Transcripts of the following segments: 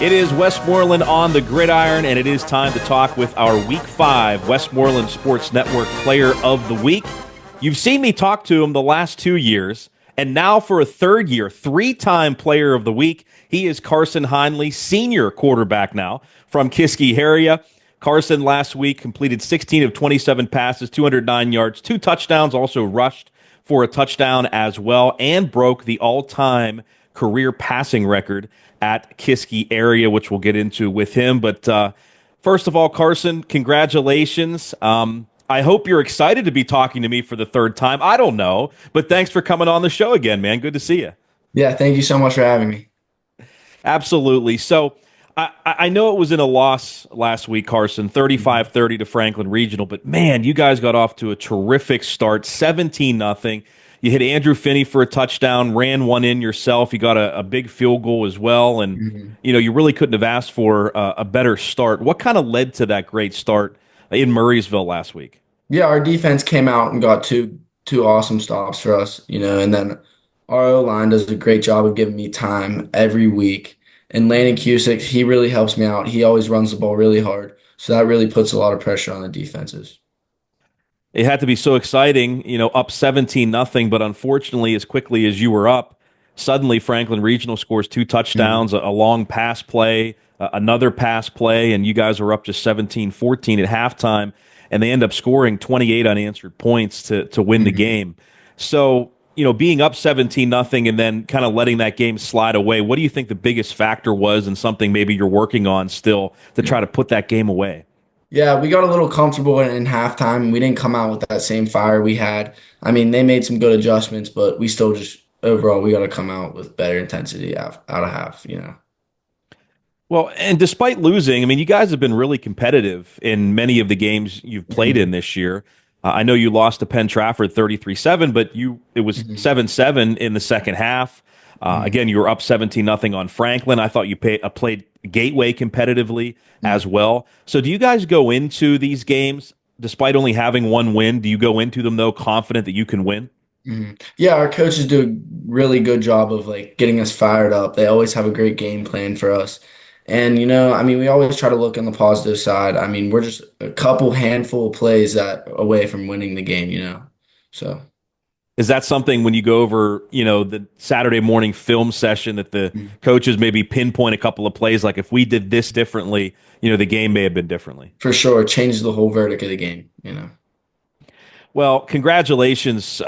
It is Westmoreland on the Gridiron, and it is time to talk with our Week 5 Westmoreland Sports Network Player of the Week. You've seen me talk to him the last 2 years, and now for a third year, three-time Player of the Week, he is Carson Heinle, senior quarterback now from Kiski area. Carson last week completed 16 of 27 passes, 209 yards, 2 touchdowns, also rushed for a touchdown as well, and broke the all-time career passing record at Kiski area, which we'll get into with him. But first of all, Carson, congratulations. I hope you're excited to be talking to me for the third time. I don't know, but thanks for coming on the show again, man. Good to see you. Yeah, thank you so much for having me. Absolutely. So I know it was in a loss last week, Carson, 35-30 to Franklin Regional, but man, you guys got off to a terrific start, 17-0. You hit Andrew Finney for a touchdown, ran one in yourself. You got a big field goal as well, and you really couldn't have asked for a better start. What kind of led to that great start in Murraysville last week? Yeah, our defense came out and got two awesome stops for us, and then our O-line does a great job of giving me time every week. And Landon Cusick, he really helps me out. He always runs the ball really hard, so that really puts a lot of pressure on the defenses. It had to be so exciting, up 17-0, but unfortunately, as quickly as you were up, suddenly Franklin Regional scores 2 touchdowns, a long pass play, another pass play, and you guys were up just 17-14 at halftime, and they end up scoring 28 unanswered points to win the game. So, being up 17-0 and then kind of letting that game slide away, what do you think the biggest factor was and something maybe you're working on still to try to put that game away? Yeah, we got a little comfortable in halftime. We didn't come out with that same fire we had. I mean, they made some good adjustments, but we still just overall we got to come out with better intensity out of half. Well, and despite losing, I mean, you guys have been really competitive in many of the games you've played in this year. I know you lost to Penn Trafford 33-7, but it was 7-7 in the second half. Again, you were up 17-0 on Franklin. I thought you played Gateway competitively as well. So do you guys go into these games, despite only having one win, do you go into them, though, confident that you can win? Yeah, our coaches do a really good job of getting us fired up. They always have a great game plan for us. And, I mean, we always try to look on the positive side. I mean, we're just a handful of plays away from winning the game. So. Is that something when you go over, the Saturday morning film session that the coaches maybe pinpoint a couple of plays, like if we did this differently, the game may have been differently? For sure. It changes the whole verdict of the game. Well, congratulations.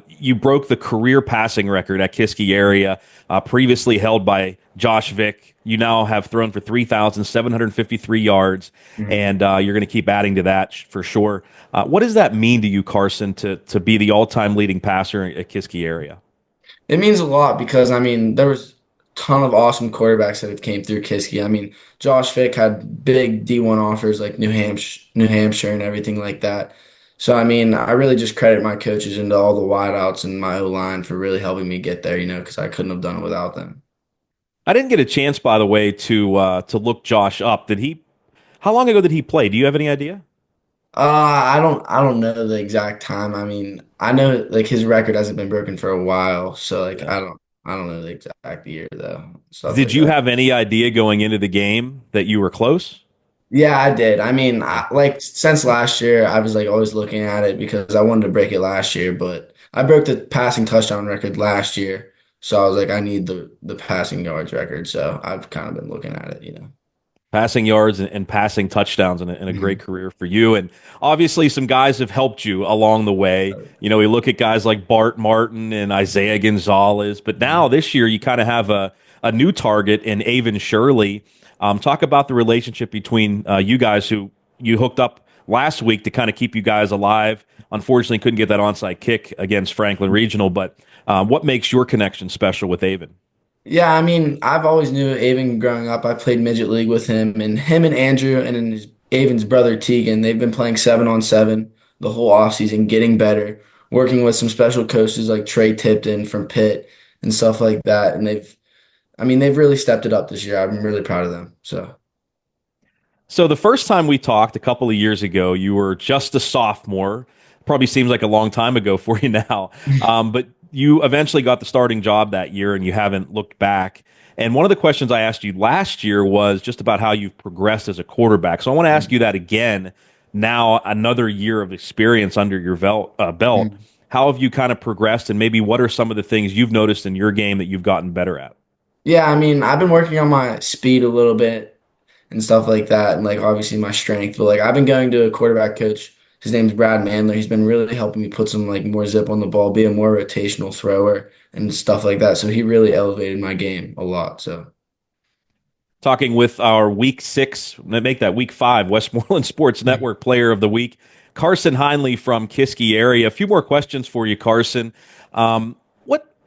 You broke the career passing record at Kiski area, previously held by Josh Vick. You now have thrown for 3,753 yards, and you're going to keep adding to that for sure. What does that mean to you, Carson, to be the all-time leading passer at Kiski area? It means a lot because, I mean, there was a ton of awesome quarterbacks that have came through Kiski. I mean, Josh Vick had big D1 offers like New Hampshire and everything like that. So, I mean, I really just credit my coaches and all the wideouts and my O-line for really helping me get there, because I couldn't have done it without them. I didn't get a chance, by the way, to look Josh up. How long ago did he play? Do you have any idea? I don't know the exact time. I mean, I know his record hasn't been broken for a while, so I don't know the exact year though. Stuff Did like you that. have any idea going into the game that you were close? Yeah, I did. I mean, since last year, I was always looking at it because I wanted to break it last year, but I broke the passing touchdown record last year, so I was like, I need the passing yards record. So I've kind of been looking at it. Passing yards and passing touchdowns in a great career for you. And obviously some guys have helped you along the way. We look at guys like Bart Martin and Isaiah Gonzalez, but now this year you kind of have a new target in Avon Shirley. Talk about the relationship between you guys who you hooked up last week to kind of keep you guys alive. Unfortunately, couldn't get that onside kick against Franklin Regional, but what makes your connection special with Avon? Yeah, I mean, I've always knew Avon growing up. I played midget league with him and Andrew and then Avon's brother Tegan. They've been playing 7-on-7 the whole offseason, getting better, working with some special coaches like Trey Tipton from Pitt and stuff like that. And they've really stepped it up this year. I'm really proud of them. So the first time we talked a couple of years ago, you were just a sophomore. Probably seems like a long time ago for you now. But you eventually got the starting job that year and you haven't looked back. And one of the questions I asked you last year was just about how you've progressed as a quarterback. So I want to ask you that again. Now, another year of experience under your belt. Mhm. How have you kind of progressed, and maybe what are some of the things you've noticed in your game that you've gotten better at? Yeah, I mean, I've been working on my speed a little bit and stuff like that, and like obviously my strength. But like I've been going to a quarterback coach. His name's Brad Mandler. He's been really helping me put some like more zip on the ball, be a more rotational thrower and stuff like that. So he really elevated my game a lot. So Talking with our week 6, make that week 5 Westmoreland Sports Network Player of the Week, Carson Heinle from Kiski area. A few more questions for you, Carson.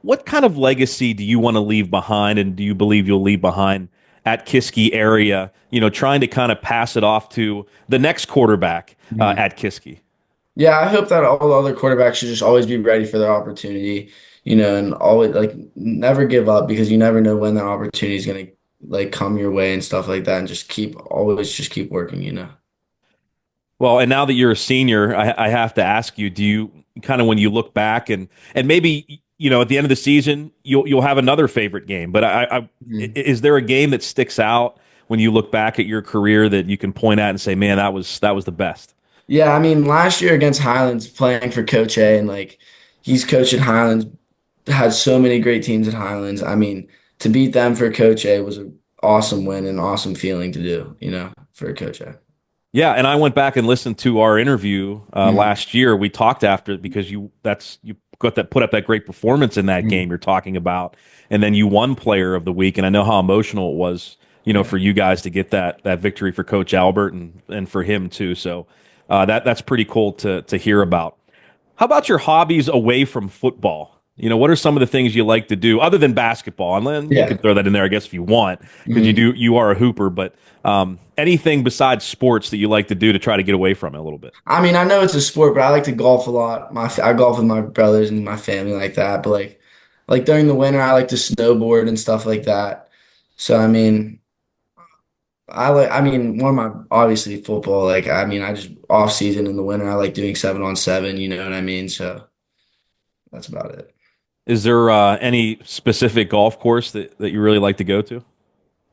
What kind of legacy do you want to leave behind, and do you believe you'll leave behind at Kiski area? Trying to kind of pass it off to the next quarterback Mhm. at Kiski. Yeah, I hope that all the other quarterbacks should just always be ready for their opportunity, and always like never give up because you never know when that opportunity is gonna like come your way and stuff like that, and just keep always just keep working. Well, and now that you're a senior, I have to ask you: do you kind of, when you look back and maybe at the end of the season, you'll have another favorite game? But Mhm. is there a game that sticks out when you look back at your career that you can point at and say, "Man, that was the best"? Yeah, I mean, last year against Highlands, playing for Coach A, and like he's coached at Highlands, had so many great teams at Highlands. I mean, to beat them for Coach A was an awesome win and awesome feeling to do, for Coach A. Yeah, and I went back and listened to our interview Mhm. last year. We talked after it because you got that put up that great performance in that game Mhm. you're talking about, and then you won Player of the Week. And I know how emotional it was, Yeah. for you guys to get that victory for Coach Albert and for him too. So that's pretty cool to hear about. How about your hobbies away from football? What are some of the things you like to do other than basketball? And then you can Yeah. throw that in there, I guess, if you want, because Mhm. you are a hooper. But anything besides sports that you like to do to try to get away from it a little bit? I mean, I know it's a sport, but I like to golf a lot. I golf with my brothers and my family like that. But like during the winter, I like to snowboard and stuff like that. So I mean. I mean, one of my obviously football. Like, I mean, I just off season in the winter. I like doing 7-on-7. You know what I mean? So that's about it. Is there any specific golf course that you really like to go to?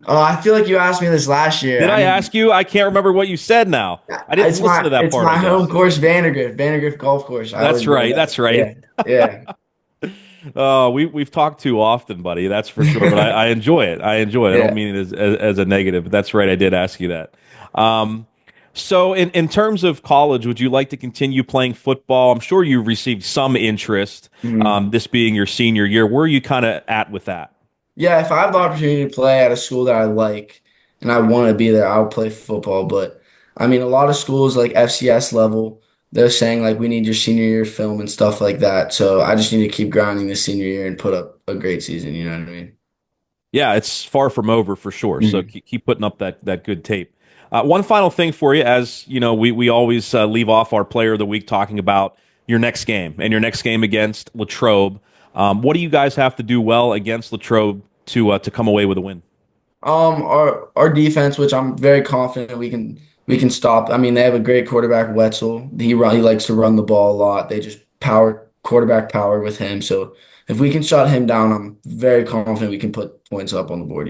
Oh, I feel like you asked me this last year. Did I I mean, ask you? I can't remember what you said now. I didn't it's listen to my that it's part, I my home guess. course, Vandergrift Golf Course. I That's always go right. there. That's right. Yeah, yeah, We've talked too often, buddy. That's for sure. But I enjoy it. I enjoy it. I don't yeah. mean it as a negative, but that's right. I did ask you that. Um, so in terms of college, would you like to continue playing football? I'm sure you received some interest. Mhm. This being your senior year, where are you kind of at with that? Yeah, if I have the opportunity to play at a school that I like and I want to be there, I'll play football. But I mean, a lot of schools like FCS level, they're saying like we need your senior year film and stuff like that. So I just need to keep grinding this senior year and put up a great season. You know what I mean? Yeah, it's far from over for sure. So Mhm. keep putting up that good tape. One final thing for you, as you know, we always leave off our player of the week talking about your next game and your next game against Latrobe. What do you guys have to do well against Latrobe to come away with a win? Our defense, which I'm very confident we can stop. I mean, they have a great quarterback, Wetzel. He likes to run the ball a lot. They just quarterback power with him. So if we can shut him down, I'm very confident we can put points up on the board.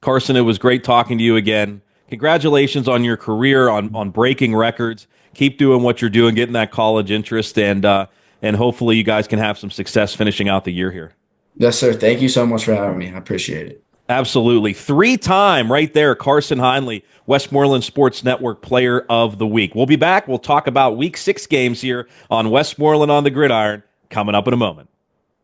Carson, it was great talking to you again. Congratulations on your career, on breaking records. Keep doing what you're doing, getting that college interest, and hopefully you guys can have some success finishing out the year here. Yes, sir. Thank you so much for having me. I appreciate it. Absolutely. 3-time right there, Carson Heinle, Westmoreland Sports Network Player of the Week. We'll be back. We'll talk about Week 6 games here on Westmoreland on the Gridiron coming up in a moment.